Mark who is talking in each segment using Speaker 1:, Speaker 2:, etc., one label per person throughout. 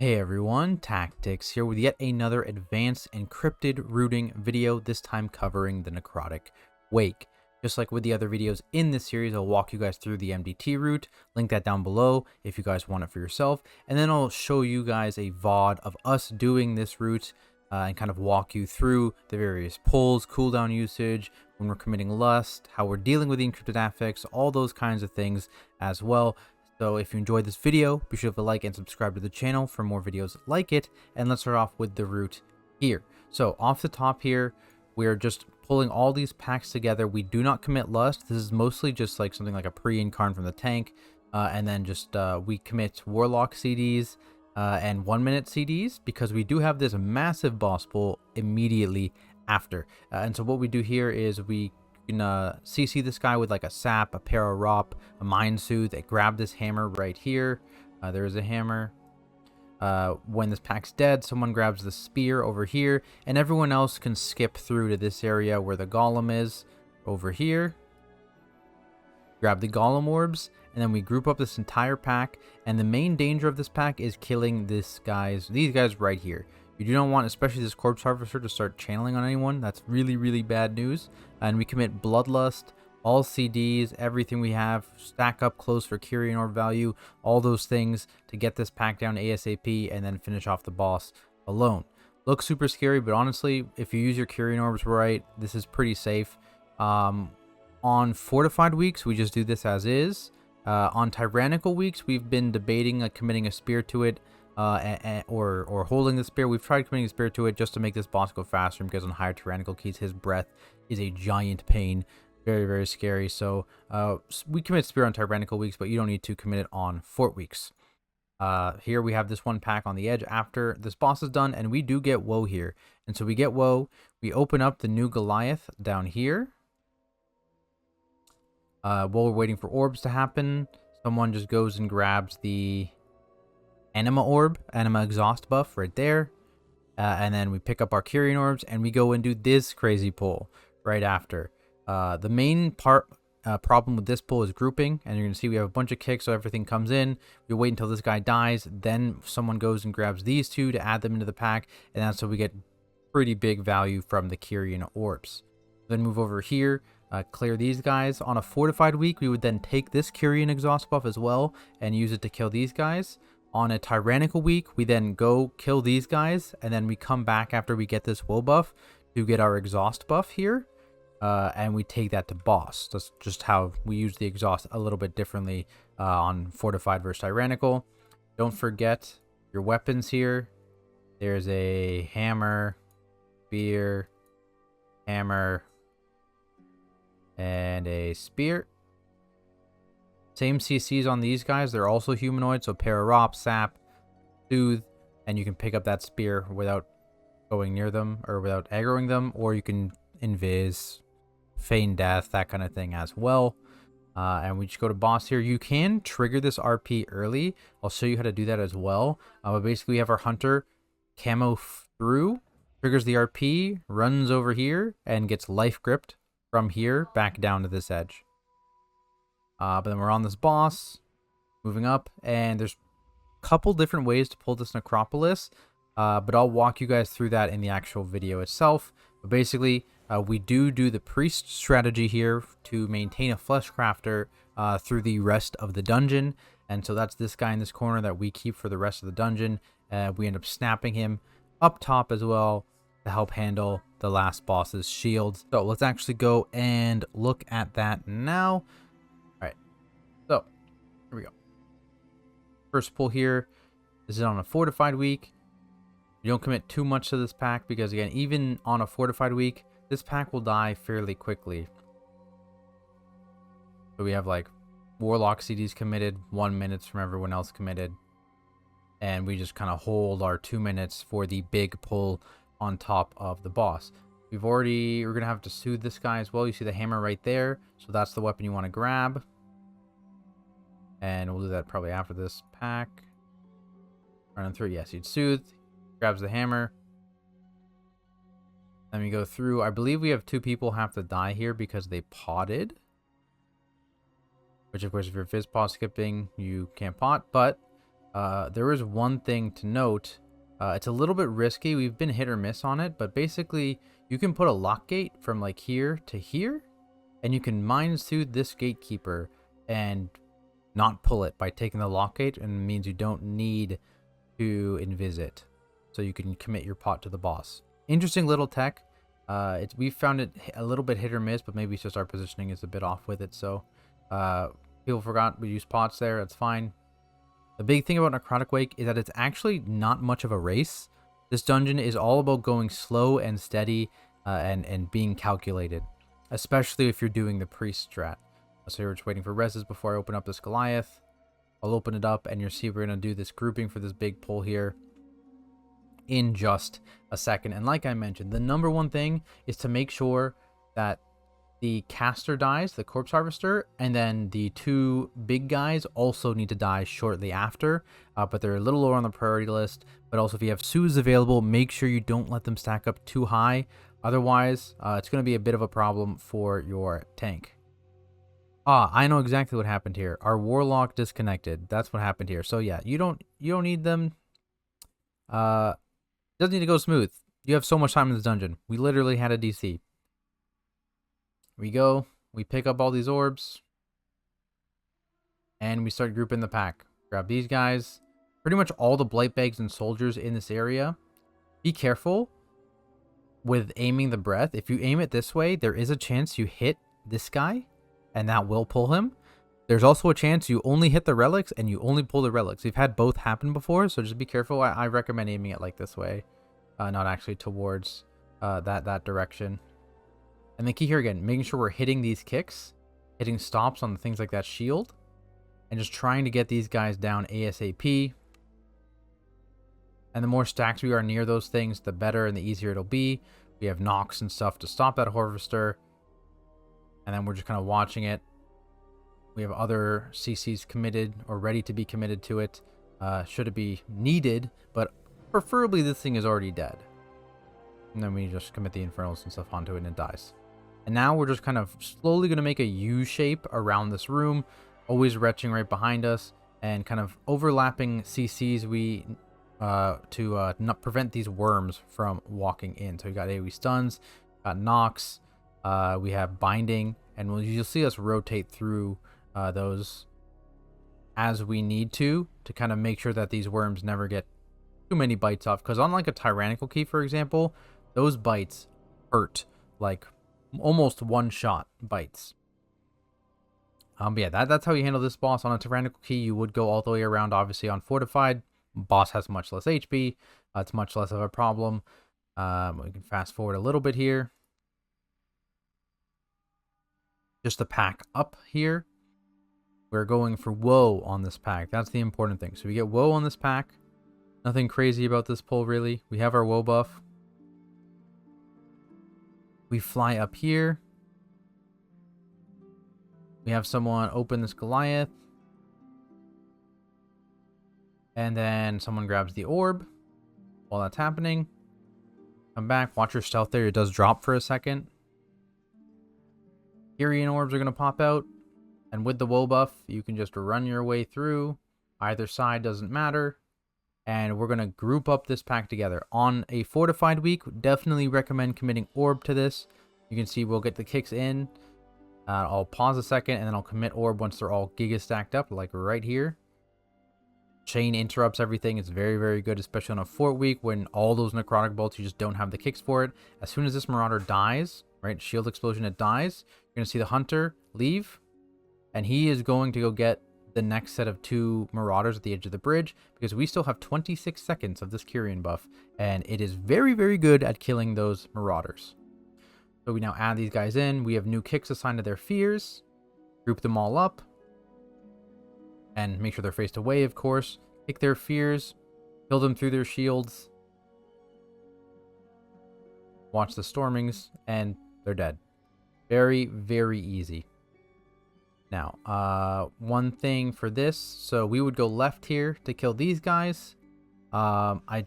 Speaker 1: Hey everyone, Tactics here with yet another advanced encrypted routing video, this time covering the Necrotic Wake. Just like with the other videos in this series, I'll walk you guys through the MDT route, link that down below if you guys want it for yourself, and then I'll show you guys a VOD of us doing this route and kind of walk you through the various pulls, cooldown usage, when we're committing lust, how we're dealing with the encrypted affix, all those kinds of things as well. So if you enjoyed this video, be sure to like and subscribe to the channel for more videos like it. And let's start off with the route here. So off the top here, we're just pulling all these packs together. We do not commit lust. This is mostly just like something like a pre-incarn from the tank. And then just we commit warlock CDs and 1 minute CDs because we do have this massive boss pull immediately after. And so what we do here is we can CC this guy with like a sap, a para-rop, a mind soothe. Grab this hammer right here. There is a hammer. When this pack's dead, someone grabs the spear over here, and everyone else can skip through to this area where the golem is over here. Grab the golem orbs, and then we group up this entire pack. And the main danger of this pack is killing these guys right here. You do not want, especially this corpse harvester, to start channeling on anyone. That's really, really bad news. And we commit bloodlust, all CDs, everything we have, stack up close for Kyrian Orb value, all those things to get this pack down ASAP and then finish off the boss alone. Looks super scary, but honestly, if you use your Kyrian Orbs right, this is pretty safe. On fortified weeks, we just do this as is. On tyrannical weeks, we've been debating committing a spear to it. Or holding the spear. We've tried committing a spear to it just to make this boss go faster, because on higher tyrannical keys, his breath is a giant pain. Very, very scary. So we commit spear on tyrannical weeks, but you don't need to commit it on fort weeks. Here we have this one pack on the edge after this boss is done, and we do get woe here. And so we get woe. We open up the new Goliath down here. While we're waiting for orbs to happen, someone just goes and grabs the Anima Orb, Anima Exhaust buff right there. And then we pick up our Kyrian Orbs and we go and do this crazy pull right after. The main problem with this pull is grouping, and you're going to see we have a bunch of kicks, so everything comes in. We wait until this guy dies, then someone goes and grabs these two to add them into the pack, and that's how we get pretty big value from the Kyrian Orbs. Then move over here, clear these guys. On a fortified week, we would then take this Kyrian Exhaust buff as well and use it to kill these guys. On a tyrannical week, we then go kill these guys, and then we come back after we get this woe buff to get our exhaust buff here, and we take that to boss. That's just how we use the exhaust a little bit differently on fortified versus tyrannical. Don't forget your weapons here. There's a hammer, spear, hammer, and a spear. Same CCs on these guys. They're also humanoid, so para-rop, sap, soothe, and you can pick up that spear without going near them or without aggroing them, or you can invis, feign death, that kind of thing as well. And we just go to boss here. You can trigger this RP early. I'll show you how to do that as well. But basically, we have our hunter camo through, triggers the RP, runs over here, and gets life gripped from here back down to this edge. But then we're on this boss, moving up, and there's a couple different ways to pull this Necropolis, but I'll walk you guys through that in the actual video itself. But basically, we do the priest strategy here to maintain a Fleshcrafter through the rest of the dungeon, and so that's this guy in this corner that we keep for the rest of the dungeon. We end up snapping him up top as well to help handle the last boss's shields. So let's actually go and look at that now. So, here we go. First pull here. This is on a fortified week. You don't commit too much to this pack because, again, even on a fortified week, this pack will die fairly quickly. So we have like warlock CDs committed, 1 minute from everyone else committed. And we just kind of hold our 2 minutes for the big pull on top of the boss. We're going to have to soothe this guy as well. You see the hammer right there. So that's the weapon you want to grab. And we'll do that probably after this pack. Running through, yes, he'd soothe. Grabs the hammer. Then we go through. I believe we have 2 people have to die here because they potted. Which, of course, if you're fizz pot skipping, you can't pot. But There is one thing to note. It's a little bit risky. We've been hit or miss on it, but basically you can put a lock gate from like here to here, and you can mine through this gatekeeper and not pull it by taking the lock gate, and it means you don't need to invis it, so you can commit your pot to the boss. Interesting little tech. We found it a little bit hit or miss, but maybe it's just our positioning is a bit off with it. So people forgot we use pots there. That's fine. The big thing about Necrotic Wake is that it's actually not much of a race. This dungeon is all about going slow and steady and being calculated, especially if you're doing the priest strat. So you're just waiting for reses before I open up this Goliath. I'll open it up and you'll see we're going to do this grouping for this big pull here in just a second. And like I mentioned, the number one thing is to make sure that the caster dies, the corpse harvester, and then the two big guys also need to die shortly after, but they're a little lower on the priority list. But also if you have Sues available, make sure you don't let them stack up too high. Otherwise, it's going to be a bit of a problem for your tank. I know exactly what happened here. Our warlock disconnected. That's what happened here. So yeah, you don't need them. It doesn't need to go smooth. You have so much time in this dungeon. We literally had a DC. We go, we pick up all these orbs, and we start grouping the pack. Grab these guys. Pretty much all the blight bags and soldiers in this area. Be careful with aiming the breath. If you aim it this way, there is a chance you hit this guy, and that will pull him. There's also a chance you only hit the relics and you only pull the relics. We've had both happen before, so just be careful. I recommend aiming it like this way, not actually towards that direction. And the key here again, making sure we're hitting these kicks, hitting stops on things like that shield, and just trying to get these guys down ASAP. And the more stacks we are near those things, the better and the easier it'll be. We have knocks and stuff to stop that harvester. And then we're just kind of watching it. We have other CCs committed or ready to be committed to it. Should it be needed, but preferably this thing is already dead. And then we just commit the infernals and stuff onto it and it dies. And now we're just kind of slowly going to make a U shape around this room, always retching right behind us and kind of overlapping CCs to not prevent these worms from walking in. So we got AoE stuns, got knocks, we have binding, and you'll see us rotate through those as we need to kind of make sure that these worms never get too many bites off. Because unlike a Tyrannical key, for example, those bites hurt like almost one-shot bites. But yeah, that's how you handle this boss. On a Tyrannical key, you would go all the way around, obviously, on Fortified. Boss has much less HP. It's much less of a problem. We can fast forward a little bit here. Just the pack up here. We're going for woe on this pack. That's the important thing. So we get woe on this pack. Nothing crazy about this pull, really. We have our woe buff. We fly up here. We have someone open this Goliath. And then someone grabs the orb while that's happening. Come back. Watch your stealth there. It does drop for a second. Kyrian orbs are going to pop out. And with the woe buff, you can just run your way through. Either side doesn't matter. And we're going to group up this pack together. On a fortified week, definitely recommend committing orb to this. You can see we'll get the kicks in. I'll pause a second and then I'll commit orb once they're all giga stacked up, like right here. Chain interrupts everything. It's very, very good, especially on a fort week when all those necrotic bolts, you just don't have the kicks for it. As soon as this marauder dies, right, shield explosion, it dies. You're going to see the hunter leave. And he is going to go get the next set of 2 marauders at the edge of the bridge, because we still have 26 seconds of this Kyrian buff, and it is very, very good at killing those marauders. So we now add these guys in. We have new kicks assigned to their fears. Group them all up. And make sure they're faced away, of course. Kick their fears. Kill them through their shields. Watch the stormings, and they're dead. Very, very easy. Now, one thing for this, so we would go left here to kill these guys. I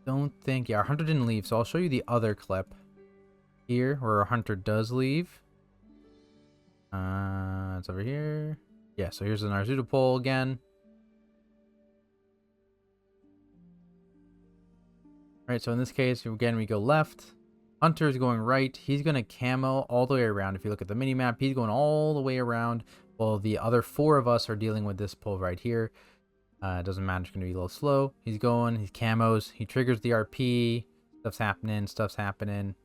Speaker 1: don't think, yeah, our hunter didn't leave, so I'll show you the other clip here where our hunter does leave. It's over here. Yeah, so here's the Narzuda pole again. Right, so in this case, again, we go left. Hunter is going right. He's going to camo all the way around. If you look at the mini map, he's going all the way around. While the other 4 of us are dealing with this pull right here. It doesn't matter. It's going to be a little slow. He's going. He camos. He triggers the RP. Stuff's happening. Stuff's happening.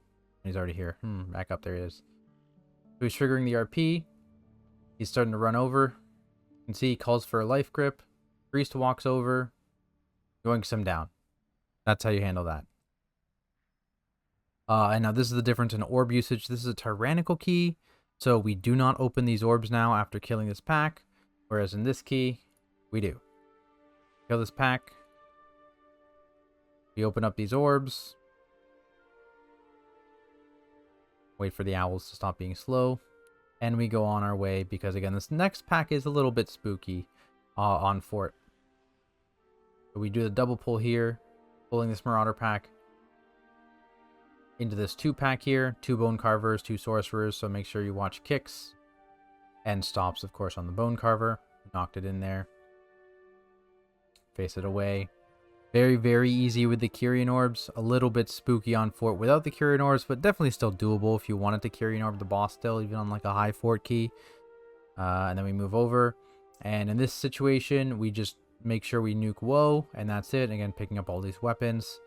Speaker 1: He's already here. Back up. There he is. So he's triggering the RP. He's starting to run over. You can see he calls for a life grip. Priest walks over. Yoinks him down. That's how you handle that. And now this is the difference in orb usage. This is a Tyrannical key. So we do not open these orbs now after killing this pack. Whereas in this key, we do. Kill this pack. We open up these orbs. Wait for the owls to stop being slow. And we go on our way because, again, this next pack is a little bit spooky on Fort. So we do the double pull here, pulling this Marauder pack into this 2-pack here. 2 Bone Carvers, 2 Sorcerers, so make sure you watch kicks and stops, of course, on the Bone Carver. Knocked it in there. Face it away. Very, very easy with the Kyrian Orbs. A little bit spooky on Fort without the Kyrian Orbs, but definitely still doable if you wanted to Kyrian Orb the boss still, even on like a high Fort key. And then we move over. And in this situation, we just make sure we nuke Woe, and that's it. Again, picking up all these weapons.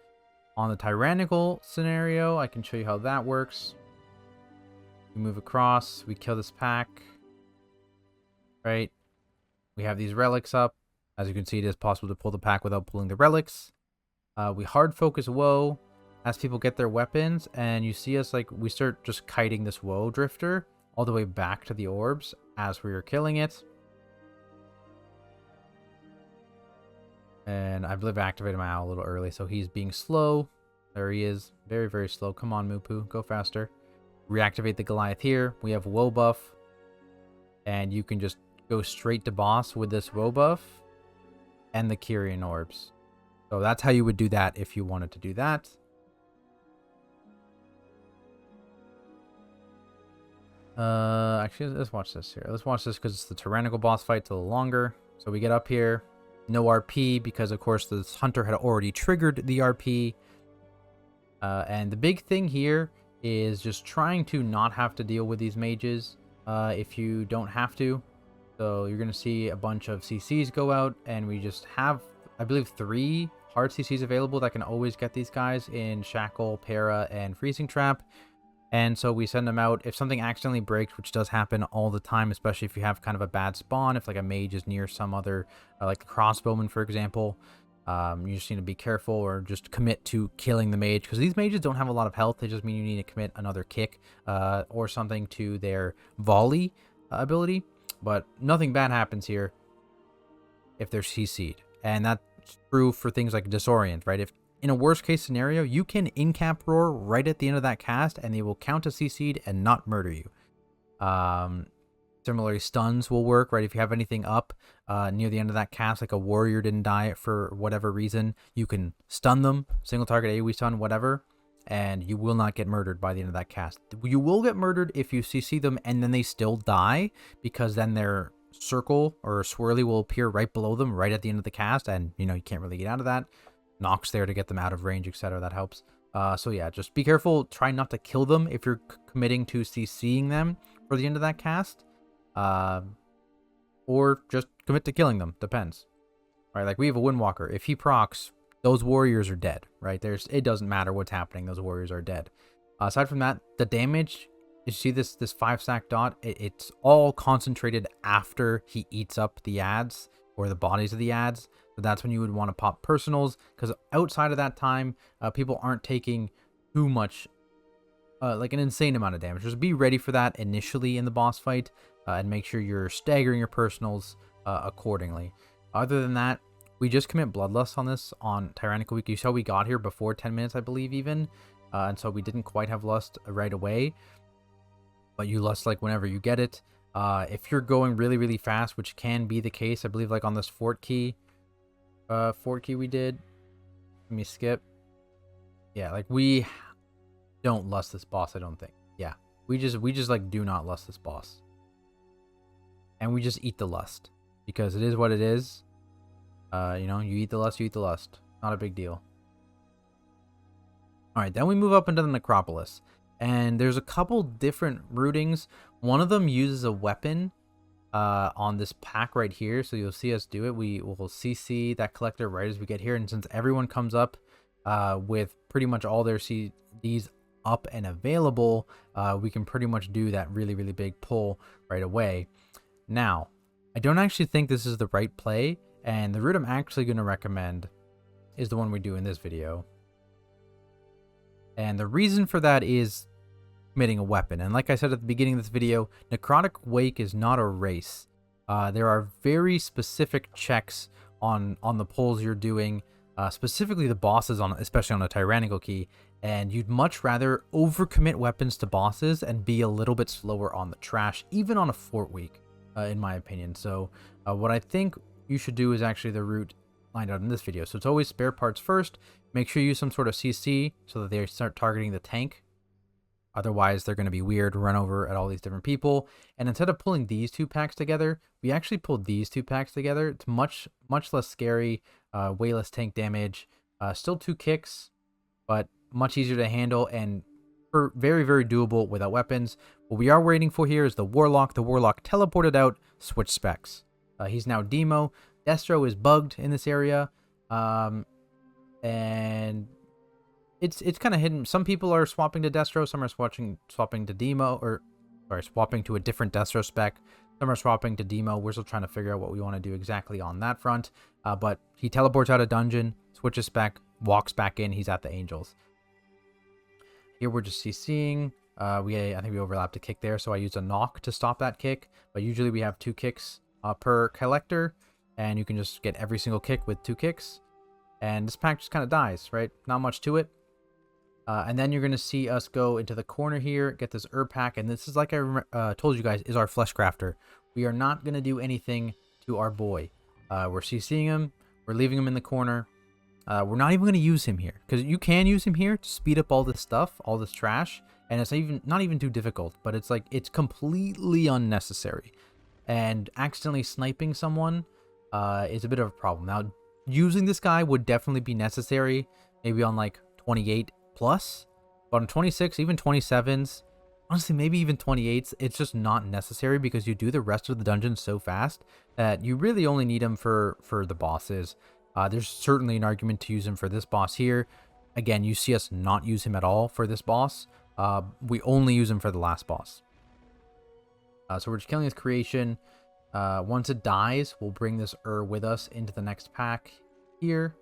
Speaker 1: On the Tyrannical scenario, I can show you how that works. We move across. We kill this pack. Right? We have these relics up. As you can see, it is possible to pull the pack without pulling the relics. We hard focus Woe as people get their weapons, and you see us like we start just kiting this Woe drifter all the way back to the orbs as we are killing it. And I believe I activated my owl a little early, so he's being slow. There he is. Very, very slow. Come on, Mupu. Go faster. Reactivate the Goliath here. We have Woe buff. And you can just go straight to boss with this Woe buff and the Kyrian Orbs. So that's how you would do that if you wanted to do that. Actually, let's watch this here. Let's watch this because it's the Tyrannical boss fight. It's a little longer. So we get up here. No RP because, of course, the Hunter had already triggered the RP. And the big thing here is just trying to not have to deal with these mages if you don't have to. So you're going to see a bunch of CCs go out, and we just have, I believe, 3 hard CCs available that can always get these guys in Shackle, Para, and Freezing Trap. And so we send them out. If something accidentally breaks, which does happen all the time, especially if you have kind of a bad spawn, if like a mage is near some other, like the crossbowman, for example, you just need to be careful or just commit to killing the mage, because these mages don't have a lot of health. They just mean you need to commit another kick or something to their volley ability. But nothing bad happens here if they're CC'd. And that's true for things like Disorient, right? If in a worst case scenario, you can in-cap roar right at the end of that cast, and they will count as CC'd and not murder you. Similarly, stuns will work, right? If you have anything up near the end of that cast, like a warrior didn't die for whatever reason, you can stun them, single target AoE stun, whatever, and you will not get murdered by the end of that cast. You will get murdered if you CC them and then they still die, because then their circle or swirly will appear right below them, right at the end of the cast, and you can't really get out of that. Nox there to get them out of range, etc. That helps. So yeah, just be careful. Try not to kill them if you're committing to CCing them for the end of that cast. Or just commit to killing them. Depends. Right, like we have a Windwalker. If he procs, those warriors are dead. Right, it doesn't matter what's happening. Those warriors are dead. Aside from that, the damage. You see this 5-stack dot? It's all concentrated after he eats up the ads or the bodies of the ads. So that's when you would want to pop personals, because outside of that time, people aren't taking too much, like an insane amount of damage. Just be ready for that initially in the boss fight, and make sure you're staggering your personals accordingly. Other than that, we just commit Bloodlust on this on Tyrannical Week. You saw we got here before 10 minutes, I believe, even. And so we didn't quite have Lust right away. But you Lust like whenever you get it. If you're going really, really fast, which can be the case, I believe, like on this Fort key we did. Let me skip. Yeah, like we don't Lust this boss, I don't think. Yeah, we just like do not Lust this boss. And we just eat the Lust, because it is what it is. You eat the Lust, you eat the Lust. Not a big deal. All right, then we move up into the Necropolis, and there's a couple different rootings. One of them uses a weapon on this pack right here, so you'll see us do it. We will CC that collector right as we get here, and since everyone comes up with pretty much all their CDs up and available, we can pretty much do that really big pull right away. Now, I don't actually think this is the right play, and the route I'm actually going to recommend is the one we do in this video. And the reason for that is committing a weapon. And like I said at the beginning of this video, Necrotic Wake is not a race. There are very specific checks on the pulls you're doing, specifically the bosses, especially on a Tyrannical key, and you'd much rather overcommit weapons to bosses and be a little bit slower on the trash, even on a fort week, in my opinion. So what I think you should do is actually the route lined out in this video. So it's always spare parts first. Make sure you use some sort of CC so that they start targeting the tank. Otherwise, they're going to be weird, run over at all these different people. And instead of pulling these two packs together, we actually pulled these two packs together. It's much less scary, way less tank damage, still 2 kicks, but much easier to handle and very doable without weapons. What we are waiting for here is the Warlock. The Warlock teleported out, switch specs. He's now Demo. Destro is bugged in this area, and it's kind of hidden. Some people are swapping to Destro, some are swapping to Demo, or sorry, swapping to a different Destro spec. Some are swapping to Demo. We're still trying to figure out what we want to do exactly on that front. But he teleports out of dungeon, switches spec, walks back in. He's at the Angels. Here we're just CCing. I think we overlapped a kick there, so I used a knock to stop that kick. But usually we have 2 kicks per collector, and you can just get every single kick with 2 kicks. And this pack just kind of dies, right? Not much to it. And then you're going to see us go into the corner here, get this herb pack. And this is, like I told you guys, is our Fleshcrafter. We are not going to do anything to our boy. We're CCing him. We're leaving him in the corner. We're not even going to use him here, because you can use him here to speed up all this stuff, all this trash. And it's not even too difficult, but it's like, it's completely unnecessary. And accidentally sniping someone is a bit of a problem. Now, using this guy would definitely be necessary, maybe on like 28 plus, but on 26, even 27s, honestly, maybe even 28s, it's just not necessary because you do the rest of the dungeon so fast that you really only need him for the bosses. There's certainly an argument to use him for this boss here. Again, you see us not use him at all for this boss. We only use him for the last boss. So we're just killing his creation. Once it dies, we'll bring this with us into the next pack here.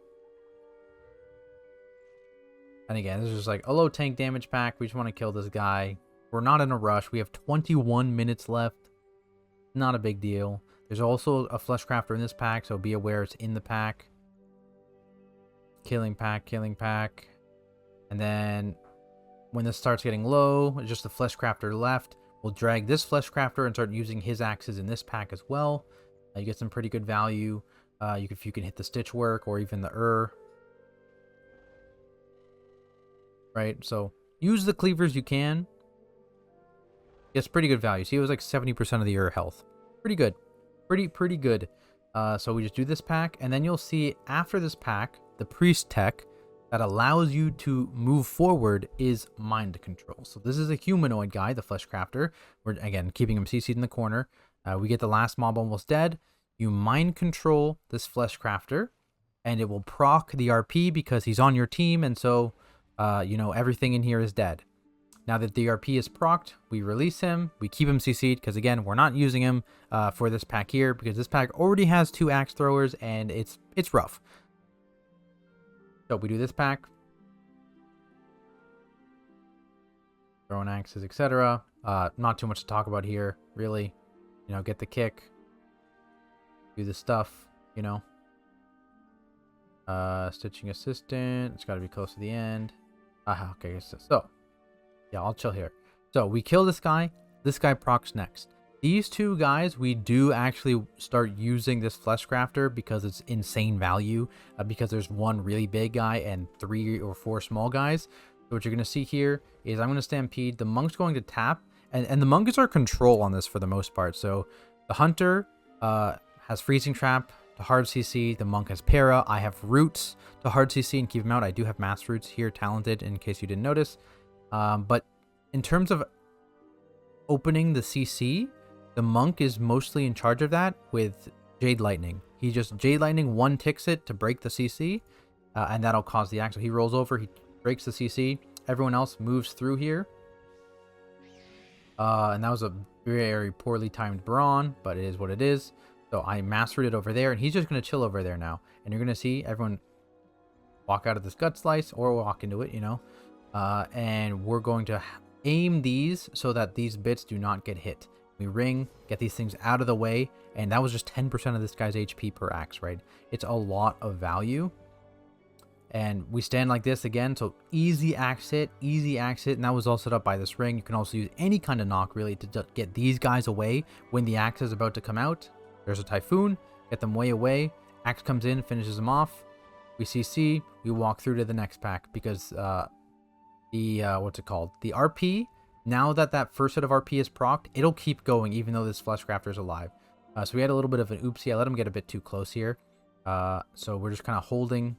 Speaker 1: And again, this is just like a low tank damage pack. We just want to kill this guy. We're not in a rush. We have 21 minutes left. Not a big deal. There's also a Fleshcrafter in this pack, so be aware it's in the pack. Killing pack. And then when this starts getting low, it's just the Fleshcrafter left. We'll drag this Fleshcrafter and start using his axes in this pack as well. You get some pretty good value. If you can hit the stitch work or even the right? So use the cleavers you can. It's pretty good value. See, it was like 70% of the health. Pretty good. Pretty good. So we just do this pack, and then you'll see after this pack, the priest tech that allows you to move forward is mind control. So this is a humanoid guy, the Fleshcrafter. We're, again, keeping him CC'd in the corner. We get the last mob almost dead. You mind control this Fleshcrafter, and it will proc the RP because he's on your team, and so, everything in here is dead. Now that the RP is procced, we release him. We keep him CC'd because, again, we're not using him for this pack here because this pack already has 2 axe throwers, and it's rough. So we do this pack. Throwing axes, etc. Not too much to talk about here, really. Get the kick. Do the stuff, Stitching assistant. It's got to be close to the end. Okay, so yeah, I'll chill here. So we kill this guy. This guy procs next. These 2 guys, we do actually start using this Fleshcrafter because it's insane value. Because there's 1 really big guy and 3 or 4 small guys. So what you're going to see here is I'm going to stampede. The monk's going to tap. And the monk is our control on this for the most part. So the hunter has freezing trap. to hard CC. The monk has para. I have roots to hard CC and keep him out. I do have mass roots here, talented, in case you didn't notice. But in terms of opening the CC, the monk is mostly in charge of that with Jade Lightning. He just Jade Lightning one ticks it to break the CC, and that'll cause the axe. So he rolls over, he breaks the CC. Everyone else moves through here. And that was a very poorly timed Brawn, but it is what it is. So I mastered it over there, and he's just going to chill over there now. And you're going to see everyone walk out of this gut slice or walk into it, you know. And we're going to aim these so that these bits do not get hit. We ring, get these things out of the way, and that was just 10% of this guy's HP per axe, right? It's a lot of value. And we stand like this again, so easy axe hit, and that was all set up by this ring. You can also use any kind of knock, really, to get these guys away when the axe is about to come out. There's a Typhoon, get them way away. Axe comes in, finishes them off. We CC, we walk through to the next pack, because what's it called? The RP, now that first set of RP is procced, it'll keep going even though this Fleshcrafter is alive. So we had a little bit of an oopsie. I let him get a bit too close here. So we're just kind of holding,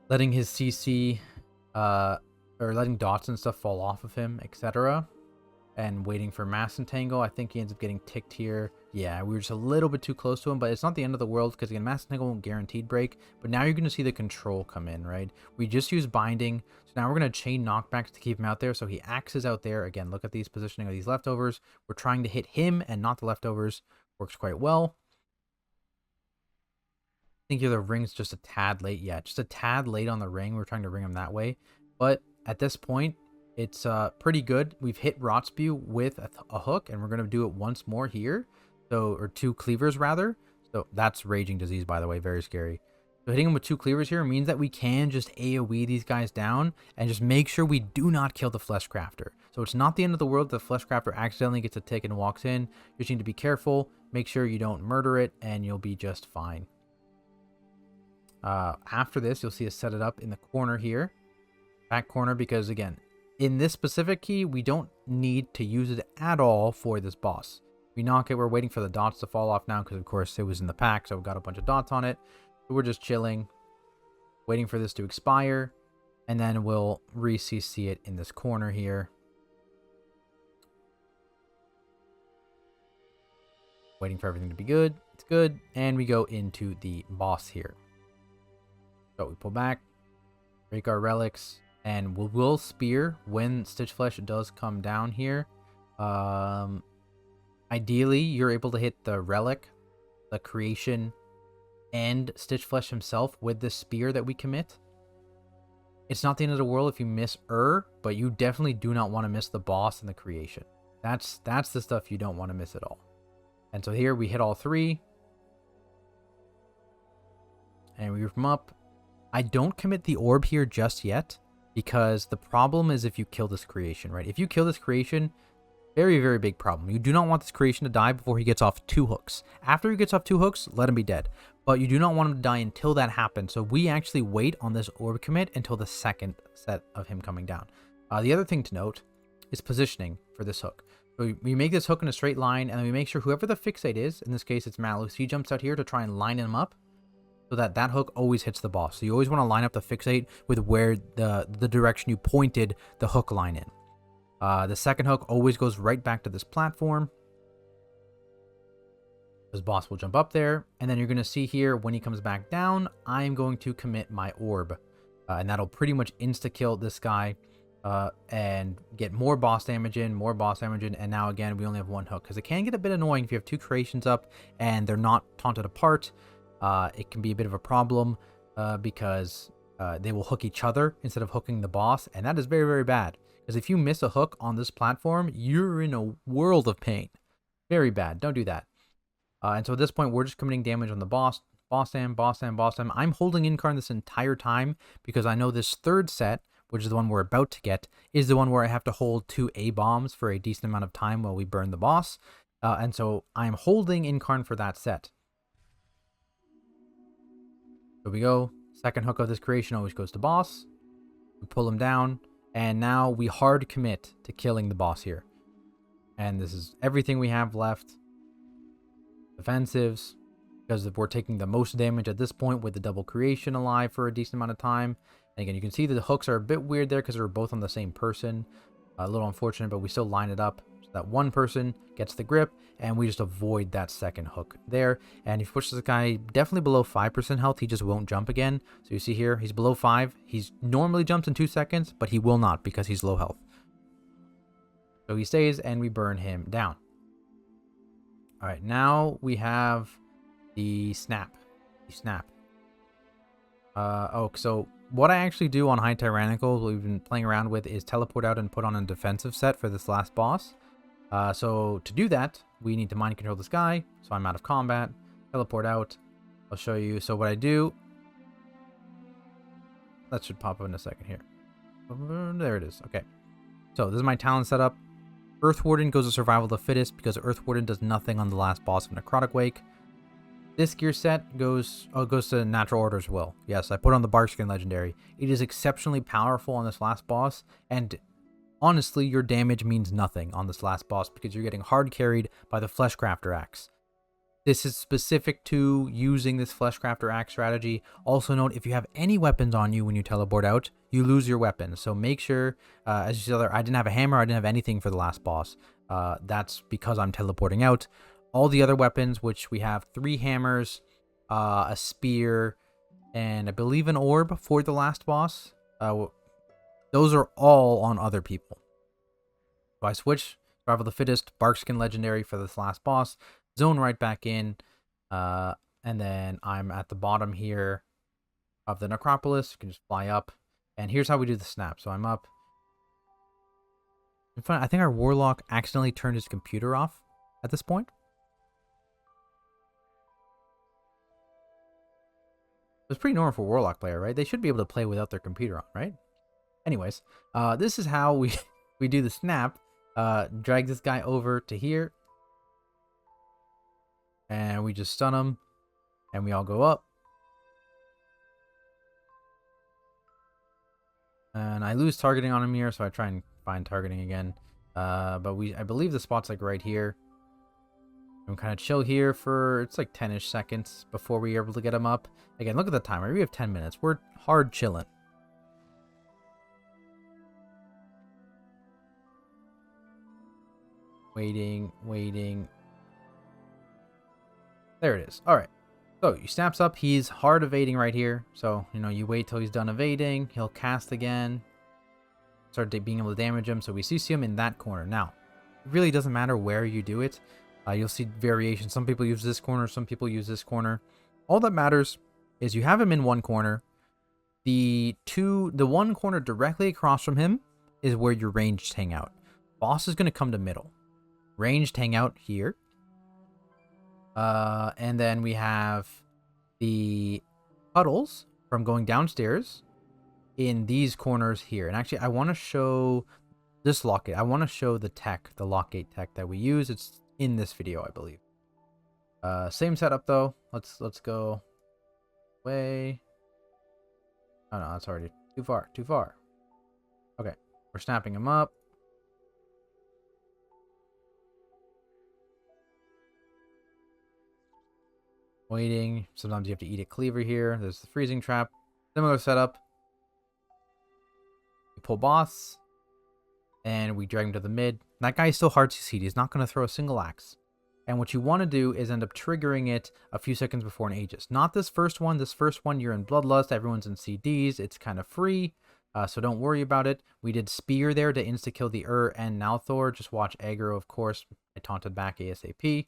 Speaker 1: letting his CC, or letting dots and stuff fall off of him, etc. And waiting for Mass Entangle. I think he ends up getting ticked here. Yeah, we were just a little bit too close to him, but it's not the end of the world, because again, Mass Entangle won't guaranteed break. But now you're going to see the control come in, right? We just used binding, so now we're going to chain knockbacks to keep him out there. So he axes out there. Again, look at these positioning of these leftovers. We're trying to hit him and not the leftovers. Works quite well. I think the ring's just a tad late. Yeah, just a tad late on the ring. We're trying to ring him that way. But at this point, it's pretty good. We've hit Rotspew with a hook, and we're going to do it once more here. So, or two cleavers rather. So that's Raging Disease, by the way, very scary. So hitting him with two cleavers here means that we can just AoE these guys down and just make sure we do not kill the Fleshcrafter. So it's not the end of the world if the Fleshcrafter accidentally gets a tick and walks in. You just need to be careful, make sure you don't murder it, and you'll be just fine. After this, you'll see us set it up in the corner here. Back corner, because again, in this specific key, we don't need to use it at all for this boss. We knock it, we're waiting for the dots to fall off now, because of course it was in the pack, so we've got a bunch of dots on it. So we're just chilling, waiting for this to expire, and then we'll re-CC it in this corner here. Waiting for everything to be good. It's good, and we go into the boss here. So we pull back, break our relics, and we'll spear when Stitchflesh does come down here. Ideally, you're able to hit the relic, the creation, and Stitchflesh himself with the spear that we commit. It's not the end of the world if you miss but you definitely do not want to miss the boss and the creation. That's the stuff you don't want to miss at all. And so here we hit all three. And we group them up. I don't commit the orb here just yet, because the problem is if you kill this creation, right? If you kill this creation, very big problem. You do not want this creation to die before he gets off 2 hooks. After he gets off 2 hooks, let him be dead. But you do not want him to die until that happens. So we actually wait on this orb commit until the second set of him coming down. The other thing to note is positioning for this hook. So we make this hook in a straight line, and then we make sure whoever the fixate is, in this case it's Malus, he jumps out here to try and line him up so that that hook always hits the boss. So you always want to line up the fixate with where the direction you pointed the hook line in. The second hook always goes right back to this platform. This boss will jump up there, and then you're going to see here when he comes back down, I'm going to commit my orb. And that'll pretty much insta-kill this guy and get more boss damage in, and now again, we only have 1 hook. Because it can get a bit annoying if you have 2 creations up and they're not taunted apart. It can be a bit of a problem because they will hook each other instead of hooking the boss, and that is very bad. Because if you miss a hook on this platform, you're in a world of pain. Very bad. Don't do that. And so at this point, we're just committing damage on the boss. Boss am. I'm holding Incarn this entire time because I know this third set, which is the one we're about to get, is the one where I have to hold 2 A-bombs for a decent amount of time while we burn the boss. And so I'm holding Incarn for that set. Here we go. Second hook of this creation always goes to boss. We pull him down. And now we hard commit to killing the boss here. And this is everything we have left. Defensives. because we're taking the most damage at this point with the double creation alive for a decent amount of time. And again, you can see that the hooks are a bit weird there because they're both on the same person. A little unfortunate, but we still line it up so that one person gets the grip, and we just avoid that second hook there. And if you push this guy definitely below 5% health, he just won't jump again. So you see here, he's below 5. He's normally jumps in 2 seconds, but he will not because he's low health. So he stays, and we burn him down. All right, now we have the snap. So what I actually do on high Tyrannical, we've been playing around with, is teleport out and put on a defensive set for this last boss. So to do that, we need to mind control this guy. So I'm out of combat, teleport out. I'll show you. So what I do, that should pop up in a second here. There it is. Okay. So this is my talent setup. Earth Warden goes to Survival of the Fittest because Earth Warden does nothing on the last boss of Necrotic Wake. This gear set goes to Natural Order's Will. Yes, I put on the Barkskin Legendary. It is exceptionally powerful on this last boss, and honestly, your damage means nothing on this last boss because you're getting hard carried by the Fleshcrafter axe. This is specific to using this Fleshcrafter axe strategy. Also note, if you have any weapons on you when you teleport out, you lose your weapons. So make sure, as you see there, I didn't have a hammer, I didn't have anything for the last boss. That's because I'm teleporting out. All the other weapons, which we have 3 hammers, a spear, and I believe an orb for the last boss. Those are all on other people. So I switch Survival of the Fittest, Barkskin Legendary for this last boss, zone right back in, and then I'm at the bottom here of the Necropolis. You can just fly up, and here's how we do the snap. So I'm up. I think our Warlock accidentally turned his computer off at this point. It's pretty normal for a Warlock player, right? They should be able to play without their computer on, right? Anyways, this is how we do the snap. Drag this guy over to here. And we just stun him. And we all go up. And I lose targeting on him here, so I try and find targeting again. But I believe the spot's like right here. I'm kind of chill here for, it's like 10-ish seconds before we're able to get him up. Again, look at the timer. We have 10 minutes. We're hard chilling. Waiting. There it is. All right. So he snaps up. He's hard evading right here. So, you wait till he's done evading. He'll cast again. Start being able to damage him. So we CC him in that corner. Now, it really doesn't matter where you do it. You'll see variation. Some people use this corner. Some people use this corner. All that matters is you have him in one corner. The one corner directly across from him is where your ranged hang out. Boss is going to come to middle. Ranged hang out here. And then we have the puddles from going downstairs in these corners here. And actually, I want to show this lockgate. I want to show the lockgate tech that we use. It's in this video, I believe. Same setup though. Let's go away. Oh no, that's already too far. Okay, we're snapping him up. Waiting. Sometimes you have to eat a cleaver here. There's the freezing trap. Similar setup. We pull boss. And we drag him to the mid. That guy is still hard to CC. He's not going to throw a single axe. And what you want to do is end up triggering it a few seconds before an Aegis. Not this first one. This first one, you're in Bloodlust. Everyone's in CDs. It's kind of free. So don't worry about it. We did Spear there to insta-kill the and Nalthor. Just watch aggro, of course. I taunted back ASAP.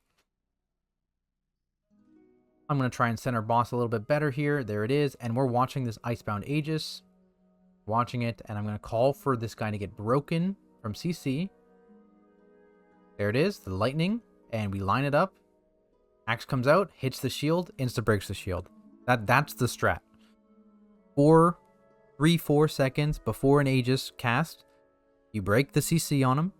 Speaker 1: I'm going to try and center boss a little bit better here. There it is. And we're watching this Icebound Aegis. Watching it. And I'm going to call for this guy to get broken from CC. There it is. The lightning. And we line it up. Axe comes out. Hits the shield. Insta breaks the shield. That's the strat. 4 seconds before an Aegis cast. You break the CC on him.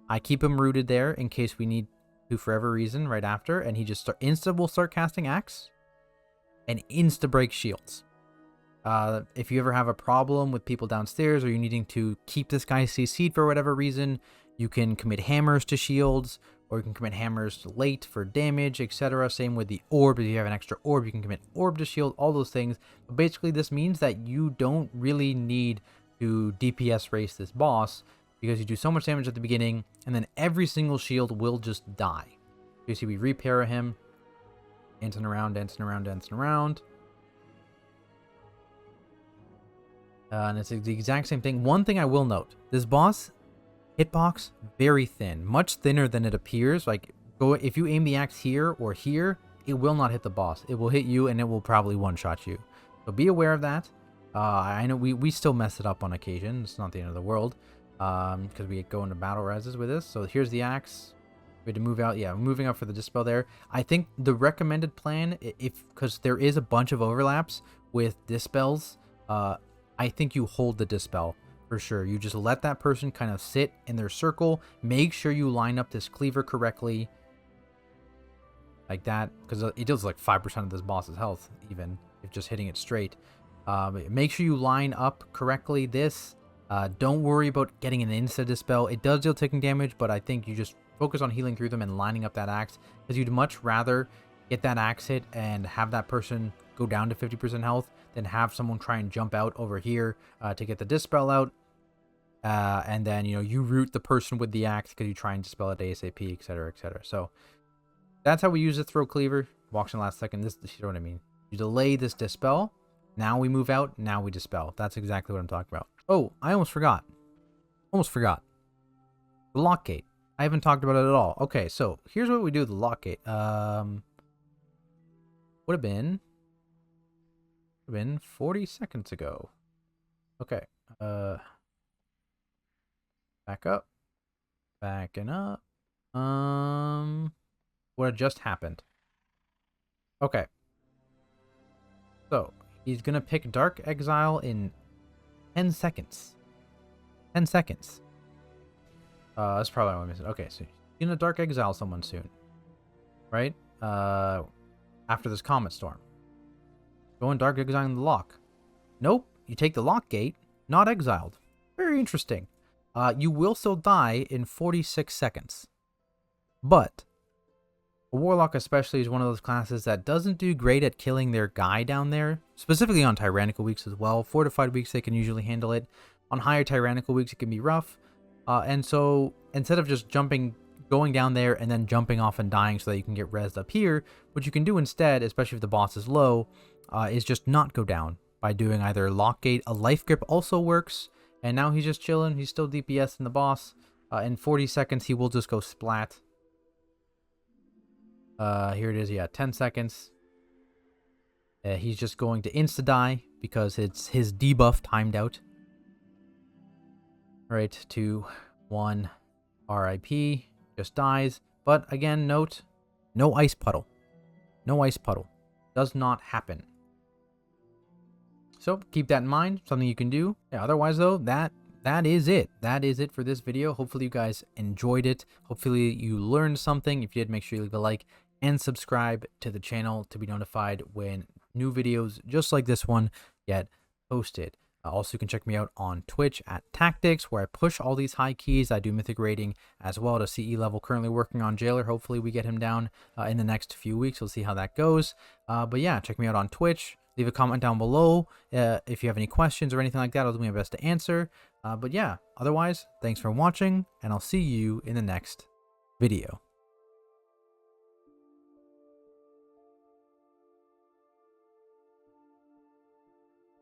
Speaker 1: I keep him rooted there in case we need to for whatever reason right after, and he just will start casting axe and insta break shields. If you ever have a problem with people downstairs, or you're needing to keep this guy CC'd for whatever reason, you can commit hammers to shields, or you can commit hammers late for damage, etc. Same with the orb. If you have an extra orb, you can commit orb to shield, all those things. But basically, this means that you don't really need to DPS race this boss, because you do so much damage at the beginning, and then every single shield will just die. You see, we repair him, dancing around, dancing around, dancing around. And it's the exact same thing. One thing I will note, this boss hitbox, very thin, much thinner than it appears. Like, if you aim the axe here or here, it will not hit the boss. It will hit you, and it will probably one-shot you. So be aware of that. I know we still mess it up on occasion. It's not the end of the world, because we go into battle reses with this. So here's the axe. We had to move out. Yeah, moving up for the dispel there. I think the recommended plan, because there is a bunch of overlaps with dispels, I think you hold the dispel for sure. You just let that person kind of sit in their circle. Make sure you line up this cleaver correctly, like that, because it does like 5% of this boss's health, even if just hitting it straight. Make sure you line up correctly. Don't worry about getting an insta dispel. It does deal ticking damage, but I think you just focus on healing through them and lining up that axe, because you'd much rather get that axe hit and have that person go down to 50% health than have someone try and jump out over here to get the dispel out, and then you root the person with the axe because you try and dispel it ASAP, etc., etc. So that's how we use the throw cleaver. Walks in the last second. You know what I mean. You delay this dispel. Now we move out. Now we dispel. That's exactly what I'm talking about. Oh, I almost forgot. The lock gate. I haven't talked about it at all. Okay, so here's what we do with the lock gate. Would have been 40 seconds ago. Okay. Back up. Backing up. What had just happened? Okay. So he's gonna pick Dark Exile in 10 seconds. 10 seconds. That's probably what I'm missing. Okay, so you're gonna Dark Exile someone soon, right? After this Comet Storm. Go and Dark Exile the lock. Nope, you take the lock gate, not exiled. Very interesting. You will still die in 46 seconds. But a Warlock especially is one of those classes that doesn't do great at killing their guy down there. Specifically on Tyrannical weeks as well. Fortified weeks, they can usually handle it. On higher Tyrannical weeks, it can be rough. And so instead of just going down there and then jumping off and dying so that you can get rezzed up here, what you can do instead, especially if the boss is low, is just not go down by doing either Lockgate. A Life Grip also works, and now he's just chilling. He's still DPS in the boss. In 40 seconds, he will just go splat. Here it is, yeah, 10 seconds. He's just going to insta-die because it's his debuff timed out. Right, 2, 1, RIP, just dies. But again, note, no ice puddle. No ice puddle. Does not happen. So keep that in mind, something you can do. Yeah, otherwise though, that is it. That is it for this video. Hopefully you guys enjoyed it. Hopefully you learned something. If you did, make sure you leave a like and subscribe to the channel to be notified when new videos just like this one get posted. Also, you can check me out on Twitch at Tactics, where I push all these high keys. I do mythic rating as well to CE level. Currently working on Jailer. Hopefully we get him down in the next few weeks. We'll see how that goes. But yeah, check me out on Twitch. Leave a comment down below if you have any questions or anything like that. I'll do my best to answer. But yeah, otherwise, thanks for watching, and I'll see you in the next video.